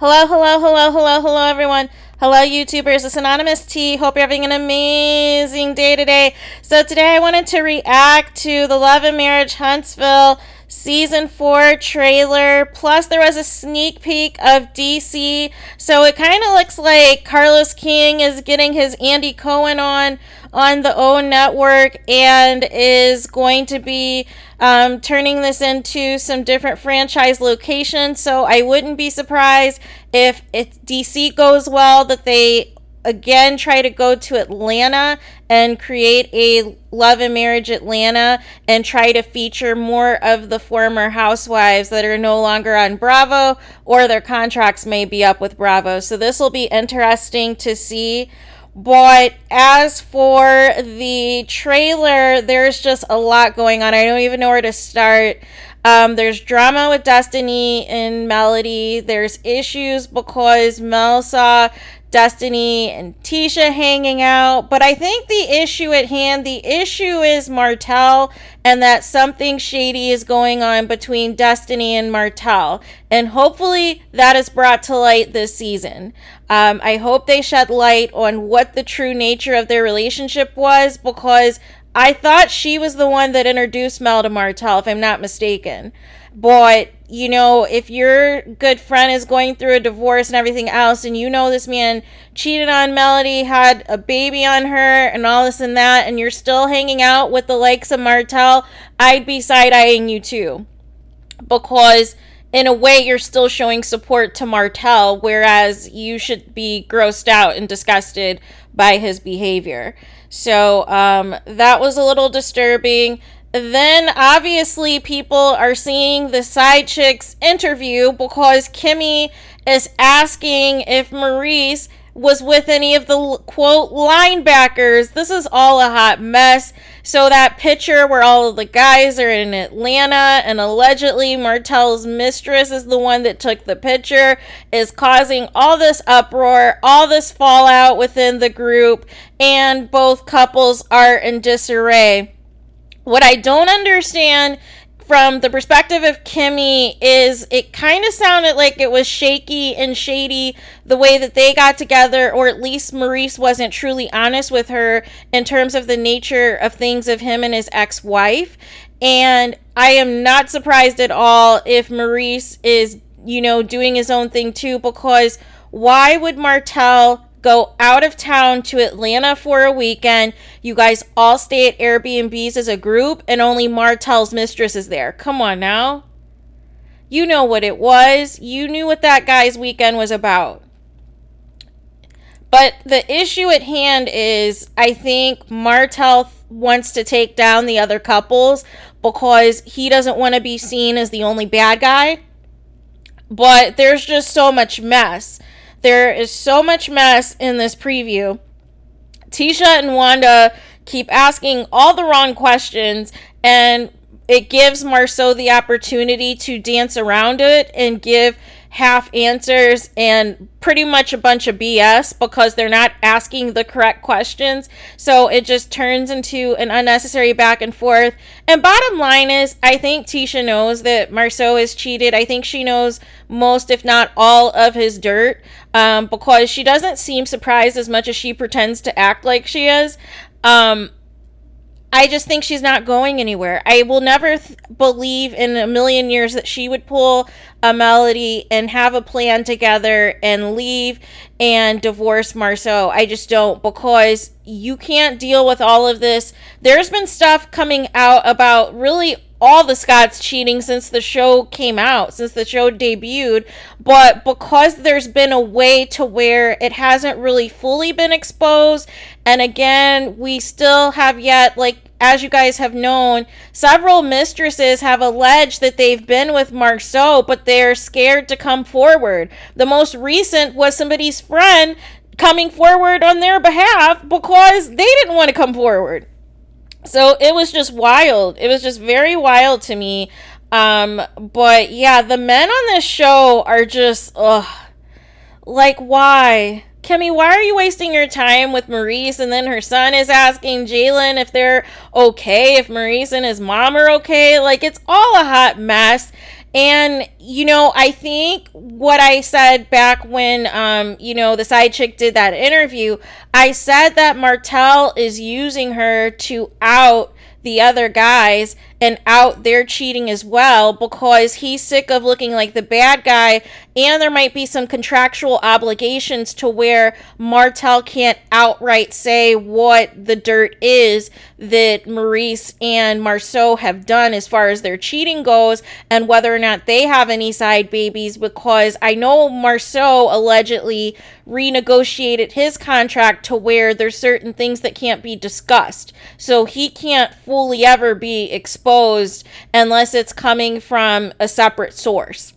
Hello, hello, hello, hello, hello, everyone. Hello, YouTubers. It's Anonymous T. Hope you're having an amazing day today. So today I wanted to react to the Love and Marriage Huntsville Season 4 trailer. Plus, there was a sneak peek of DC. So it kind of looks like Carlos King is getting his Andy Cohen on the O network and is going to be turning this into some different franchise locations. So I wouldn't be surprised if DC goes well that they again try to go to Atlanta and create a Love and Marriage Atlanta and try to feature more of the former housewives that are no longer on Bravo, or their contracts may be up with Bravo. So this will be interesting to see. But as for the trailer, there's just a lot going on. I don't even know where to start. There's drama with Destiny and Melody. There's issues because Mel saw Destiny and Tisha hanging out. But I think the issue at hand, the issue is Martell, and that something shady is going on between Destiny and Martell. And hopefully that is brought to light this season. I hope they shed light on what the true nature of their relationship was, because I thought she was the one that introduced Mel to Martell, if I'm not mistaken. But, you know, if your good friend is going through a divorce and everything else, and you know this man cheated on Melody, had a baby on her, and all this and that, and you're still hanging out with the likes of Martell, I'd be side-eyeing you too. Because in a way, you're still showing support to Martell, whereas you should be grossed out and disgusted by his behavior. So that was a little disturbing. Then obviously people are seeing the side chicks interview because KIMMIE is asking if Maurice was with any of the quote linebackers. This is all a hot mess. So that picture where all of the guys are in Atlanta and allegedly Martell's mistress is the one that took the picture is causing all this uproar, all this fallout within the group, and both couples are in disarray. What I don't understand from the perspective of KIMMIE is it kind of sounded like it was shaky and shady the way that they got together, or at least Maurice wasn't truly honest with her in terms of the nature of things of him and his ex-wife. And I am not surprised at all if Maurice is, you know, doing his own thing too, because why would Martell go out of town to Atlanta for a weekend? You guys all stay at Airbnbs as a group, and only Martell's mistress is there. Come on now. You know what it was. You knew what that guy's weekend was about. But the issue at hand is, I think Martell wants to take down the other couples because he doesn't want to be seen as the only bad guy. But there's just so much mess. There is so much mess in this preview. Tisha and Wanda keep asking all the wrong questions, and it gives Marceau the opportunity to dance around it and give half answers and pretty much a bunch of BS because they're not asking the correct questions. So it just turns into an unnecessary back and forth. And bottom line is, I think Tisha knows that Marceau is cheated. I think she knows most, if not all, of his dirt, because she doesn't seem surprised as much as she pretends to act like she is. I just think she's not going anywhere. I will never believe in a million years that she would pull a Melody and have a plan together and leave and divorce Marceau. I just don't, because you can't deal with all of this. There's been stuff coming out about really all the Scotts cheating since the show came out, since the show debuted, but because there's been a way to where it hasn't really fully been exposed, and again, we still have yet, like, as you guys have known, several mistresses have alleged that they've been with Marceau, but they're scared to come forward. The most recent was somebody's friend coming forward on their behalf because they didn't want to come forward. So it was just wild. It was just very wild to me. But yeah, the men on this show are just, like, why? KIMMIE, why are you wasting your time with Maurice? And then her son is asking Jalen if they're okay, if Maurice and his mom are okay. Like, it's all a hot mess. And, I think what I said back when, the side chick did that interview, I said that Martell is using her to out the other guys and out their cheating as well, because he's sick of looking like the bad guy, and there might be some contractual obligations to where Martell can't outright say what the dirt is that Maurice and Marceau have done as far as their cheating goes, and whether or not they have any side babies, because I know Marceau allegedly renegotiated his contract to where there's certain things that can't be discussed, so he can't fully ever be exposed unless it's coming from a separate source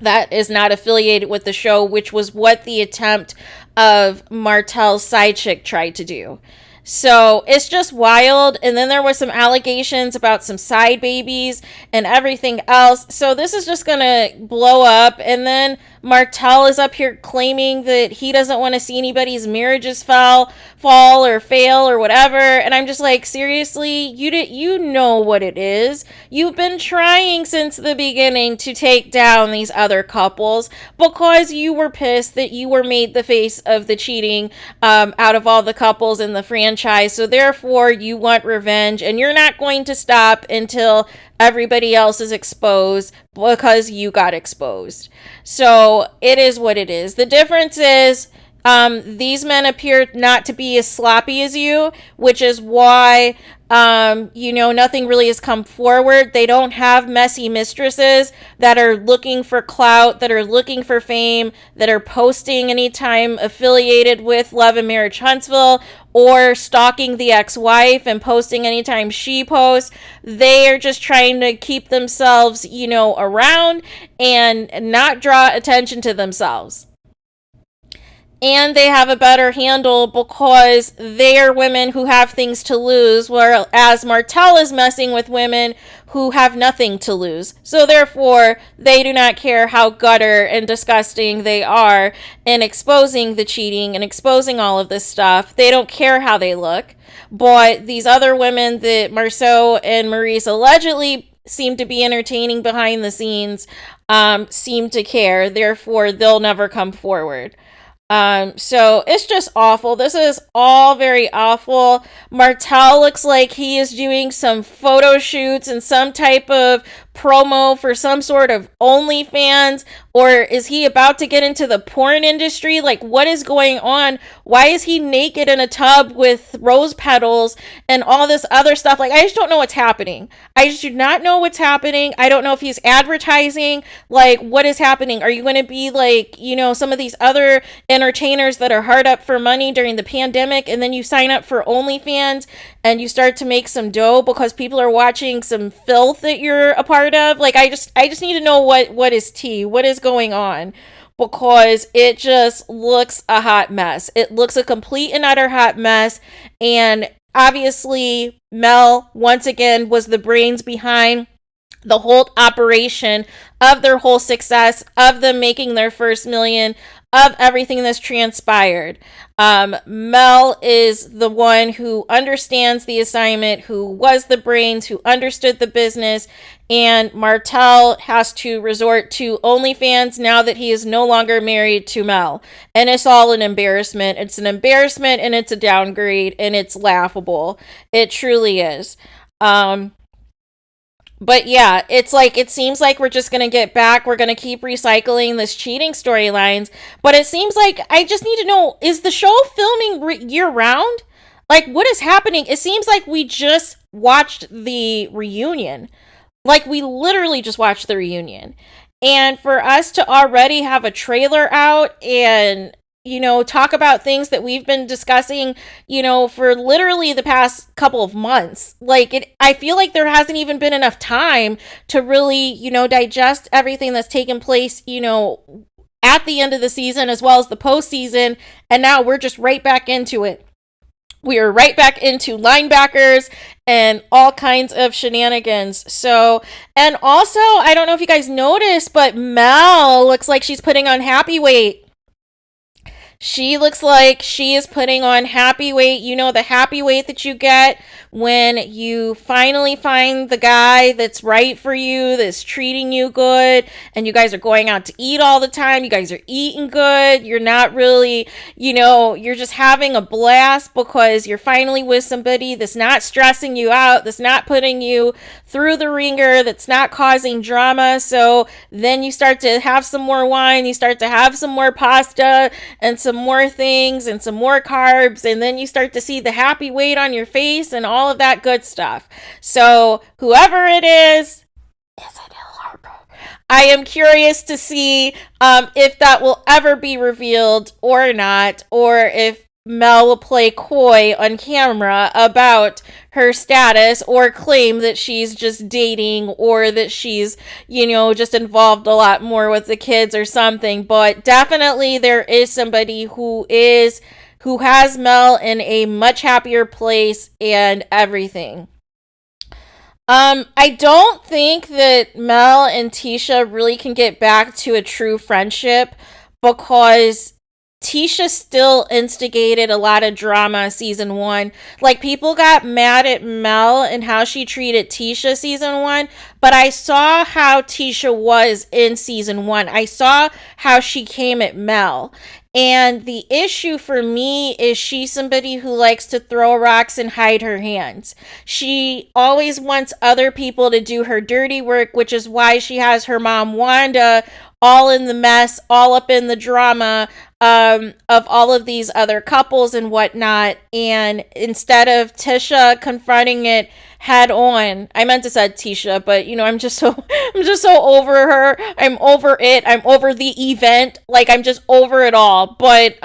that is not affiliated with the show, which was what the attempt of Martell's side chick tried to do. So it's just wild. And then there was some allegations about some side babies and everything else. So this is just gonna blow up. And then Martell is up here claiming that he doesn't want to see anybody's marriages fall or fail or whatever. And I'm just like, seriously, you know what it is. You've been trying since the beginning to take down these other couples because you were pissed that you were made the face of the cheating out of all the couples in the franchise. So therefore you want revenge, and you're not going to stop until everybody else is exposed because you got exposed. So it is what it is. The difference is these men appear not to be as sloppy as you, which is why nothing really has come forward. They don't have messy mistresses that are looking for clout, that are looking for fame, that are posting anytime affiliated with Love and Marriage Huntsville, or stalking the ex-wife and posting anytime she posts. They are just trying to keep themselves, around and not draw attention to themselves. And they have a better handle because they are women who have things to lose, whereas Martell is messing with women who have nothing to lose. So therefore, they do not care how gutter and disgusting they are in exposing the cheating and exposing all of this stuff. They don't care how they look. But these other women that Marceau and Maurice allegedly seem to be entertaining behind the scenes seem to care. Therefore, they'll never come forward. So it's just awful. This is all very awful. Martell looks like he is doing some photo shoots and some type of promo for some sort of OnlyFans, or is he about to get into the porn industry? Like, what is going on? Why is he naked in a tub with rose petals and all this other stuff? Like, I just don't know what's happening. I just do not know what's happening. I don't know if he's advertising. Like, what is happening? Are you going to be like, some of these other entertainers that are hard up for money during the pandemic, and then you sign up for OnlyFans and you start to make some dough because people are watching some filth that you're a part of? Like, I just need to know what is tea, what is going on, because it just looks a hot mess. It looks a complete and utter hot mess. And obviously Mel once again was the brains behind the whole operation of their whole success, of them making their first million, of everything that's transpired. Mel is the one who understands the assignment, who was the brains, who understood the business, and Martell has to resort to OnlyFans now that he is no longer married to Mel. And it's all an embarrassment. It's an embarrassment, and it's a downgrade, and it's laughable. It truly is. But yeah, it's like, it seems like we're just going to get back. We're going to keep recycling this cheating storylines. But it seems like, I just need to know, is the show filming year round? Like, what is happening? It seems like we just watched the reunion. Like, we literally just watched the reunion. And for us to already have a trailer out and talk about things that we've been discussing, for literally the past couple of months. Like, I feel like there hasn't even been enough time to really, digest everything that's taken place, at the end of the season as well as the postseason. And now we're just right back into it. We are right back into linebackers and all kinds of shenanigans. So, and also, I don't know if you guys noticed, but Mel looks like she's putting on happy weight. She looks like she is putting on happy weight. You know, the happy weight that you get when you finally find the guy that's right for you, that's treating you good, and you guys are going out to eat all the time. You guys are eating good. You're not really, you're just having a blast because you're finally with somebody that's not stressing you out, that's not putting you through the ringer, that's not causing drama. So then you start to have some more wine, you start to have some more pasta and some more things and some more carbs, and then you start to see the happy weight on your face and all of that good stuff. So whoever it is a little Harper. I am curious to see if that will ever be revealed or not, or if Mel will play coy on camera about her status or claim that she's just dating or that she's, just involved a lot more with the kids or something. But definitely there is somebody who has Mel in a much happier place and everything. I don't think that Mel and Tisha really can get back to a true friendship because Tisha still instigated a lot of drama season 1. Like, people got mad at Mel and how she treated Tisha season 1, but I saw how Tisha was in season 1. I saw how she came at Mel. And the issue for me is she's somebody who likes to throw rocks and hide her hands. She always wants other people to do her dirty work, which is why she has her mom, Wanda, all in the mess, all up in the drama of all of these other couples and whatnot. And instead of Tisha confronting it head on, I meant to say Tisha, but I'm just so over her. I'm over it. I'm over the event. Like, I'm just over it all. But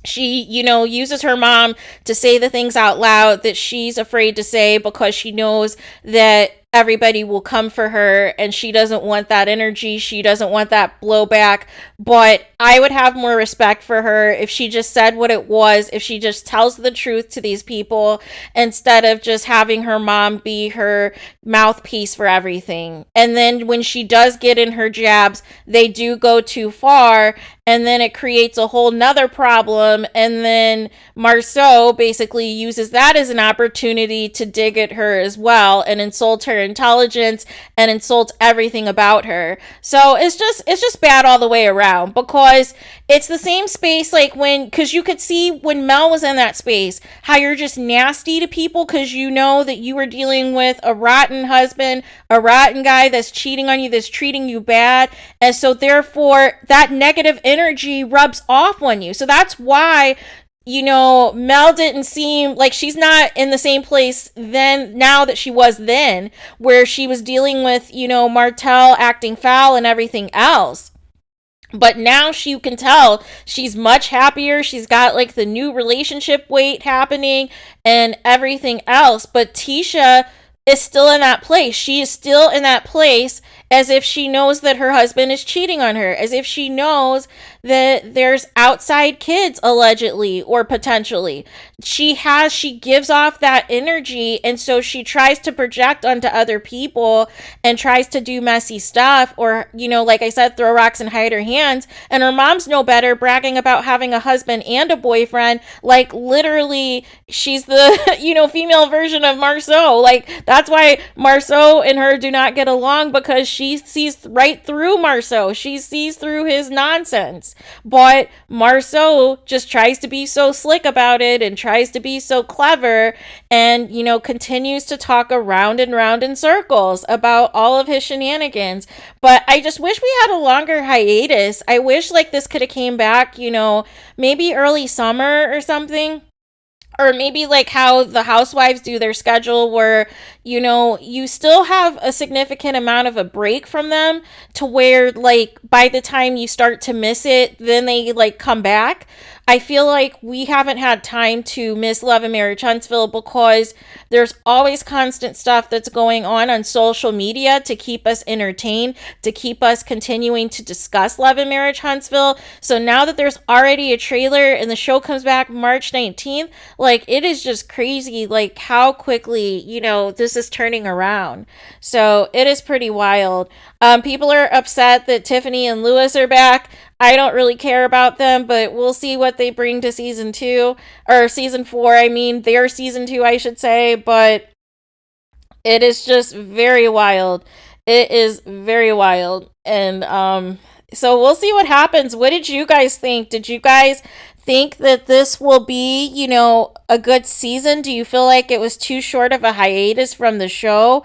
she, uses her mom to say the things out loud that she's afraid to say because she knows that everybody will come for her and she doesn't want that energy. She doesn't want that blowback. But I would have more respect for her if she just said what it was, if she just tells the truth to these people instead of just having her mom be her mouthpiece for everything. And then when she does get in her jabs, they do go too far, and then it creates a whole nother problem. And then Marceau basically uses that as an opportunity to dig at her as well and insult her intelligence and insult everything about her. So it's just bad all the way around, because it's the same space because you could see when Mel was in that space how you're just nasty to people because you know that you were dealing with a rotten husband, a rotten guy that's cheating on you, that's treating you bad, and so therefore that negative energy rubs off on you. So that's why Mel didn't seem like she's not in the same place now that she was then, where she was dealing with, Martell acting foul and everything else. But now you can tell she's much happier. She's got the new relationship weight happening and everything else. But Tisha is still in that place. She is still in that place as if she knows that her husband is cheating on her, as if she knows that there's outside kids allegedly or potentially. She gives off that energy, and so she tries to project onto other people and tries to do messy stuff, or like I said, throw rocks and hide her hands. And her mom's no better, bragging about having a husband and a boyfriend. Like, literally, she's the female version of Marceau. That's why Marceau and her do not get along, because she sees right through Marceau. She sees through his nonsense. But Marceau just tries to be so slick about it and tries to be so clever and, continues to talk around and round in circles about all of his shenanigans. But I just wish we had a longer hiatus. I wish this could have came back, maybe early summer or something. Or maybe how the housewives do their schedule, where, you still have a significant amount of a break from them to where, by the time you start to miss it, then they, come back. I feel like we haven't had time to miss Love and Marriage Huntsville because there's always constant stuff that's going on social media to keep us entertained, to keep us continuing to discuss Love and Marriage Huntsville. So now that there's already a trailer and the show comes back March 19th, it is just crazy, how quickly, this is turning around. So it is pretty wild. People are upset that Tiffany and Lewis are back. I don't really care about them, but we'll see what they bring to season 2 or season 4. I mean, their season 2, I should say, but it is just very wild. It is very wild. And so we'll see what happens. What did you guys think? Did you guys think that this will be, a good season? Do you feel like it was too short of a hiatus from the show?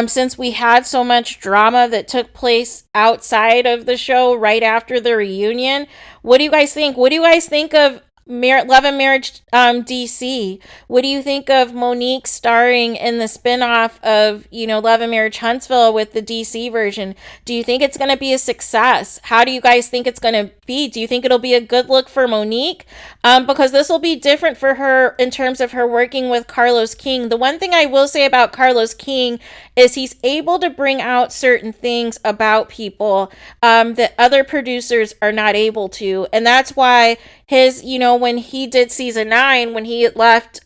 Since we had so much drama that took place outside of the show right after the reunion. What do you guys think? What do you guys think of Love and Marriage DC? What do you think of Monique starring in the spinoff of, Love and Marriage Huntsville with the DC version? Do you think it's going to be a success? How do you guys think it's going to be? Do you think it'll be a good look for Monique? Because this will be different for her in terms of her working with Carlos King. The one thing I will say about Carlos King is he's able to bring out certain things about people that other producers are not able to. And that's why his, when he did season 9, when he left,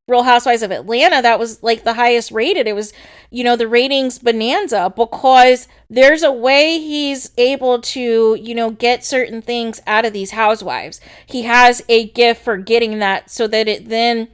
Real Housewives of Atlanta, that was like the highest rated. It was, the ratings bonanza, because there's a way he's able to, get certain things out of these housewives. He has a gift for getting that so that it then,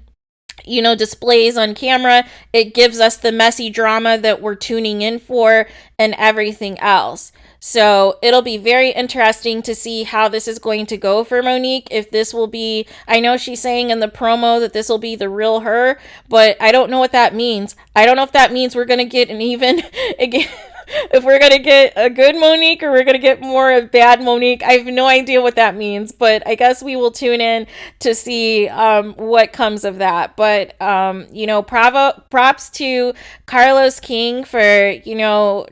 displays on camera. It gives us the messy drama that we're tuning in for and everything else. So it'll be very interesting to see how this is going to go for Monique. If this will be, I know she's saying in the promo that this will be the real her, but I don't know what that means. I don't know if that means we're going to get an even, again, if we're going to get a good Monique or we're going to get more of bad Monique. I have no idea what that means, but I guess we will tune in to see what comes of that. But, props to Carlos King for,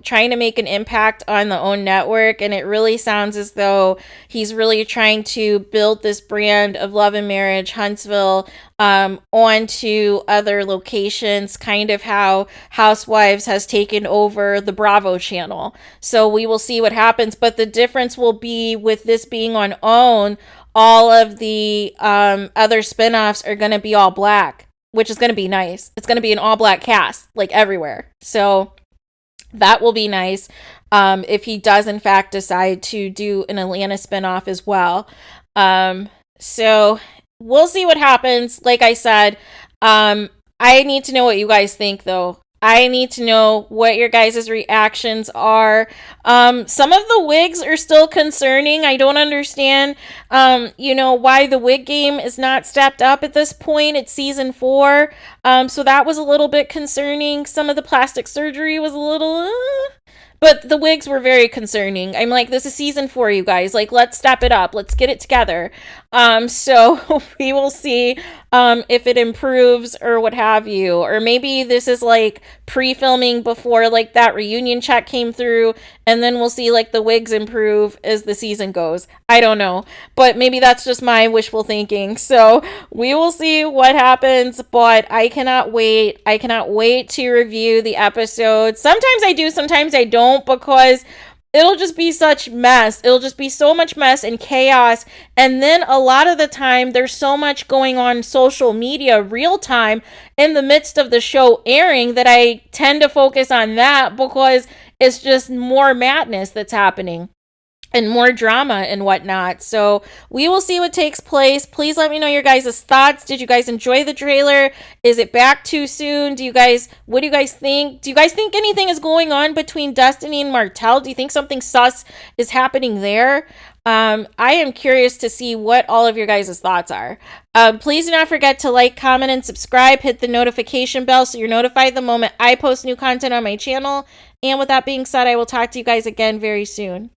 trying to make an impact on the OWN network. And it really sounds as though he's really trying to build this brand of Love and Marriage Huntsville onto other locations, kind of how Housewives has taken over the Bravo channel. So we will see what happens. But the difference will be with this being on OWN, all of the other spinoffs are going to be all black, which is going to be nice. It's going to be an all black cast, like everywhere. So that will be nice if he does, in fact, decide to do an Atlanta spinoff as well. So we'll see what happens. Like I said, I need to know what you guys think, though. I need to know what your guys' reactions are. Some of the wigs are still concerning. I don't understand, why the wig game is not stepped up at this point. It's season 4. So that was a little bit concerning. Some of the plastic surgery was a little... But the wigs were very concerning. I'm like, this is season 4, you guys. Like, let's step it up. Let's get it together. So we will see if it improves or what have you. Or maybe this is like pre-filming before like that reunion check came through. And then we'll see like the wigs improve as the season goes. I don't know. But maybe that's just my wishful thinking. So we will see what happens. But I cannot wait. I cannot wait to review the episode. Sometimes I do, sometimes I don't, because it'll just be such mess. It'll just be so much mess and chaos. And then a lot of the time, there's so much going on social media real time in the midst of the show airing that I tend to focus on that, because it's just more madness that's happening and more drama and whatnot. So we will see what takes place. Please let me know your guys' thoughts. Did you guys enjoy the trailer? Is it back too soon? What do you guys think? Do you guys think anything is going on between Destiny and Martell? Do you think something sus is happening there? I am curious to see what all of your guys' thoughts are. Please do not forget to like, comment, and subscribe. Hit the notification bell so you're notified the moment I post new content on my channel. And with that being said, I will talk to you guys again very soon.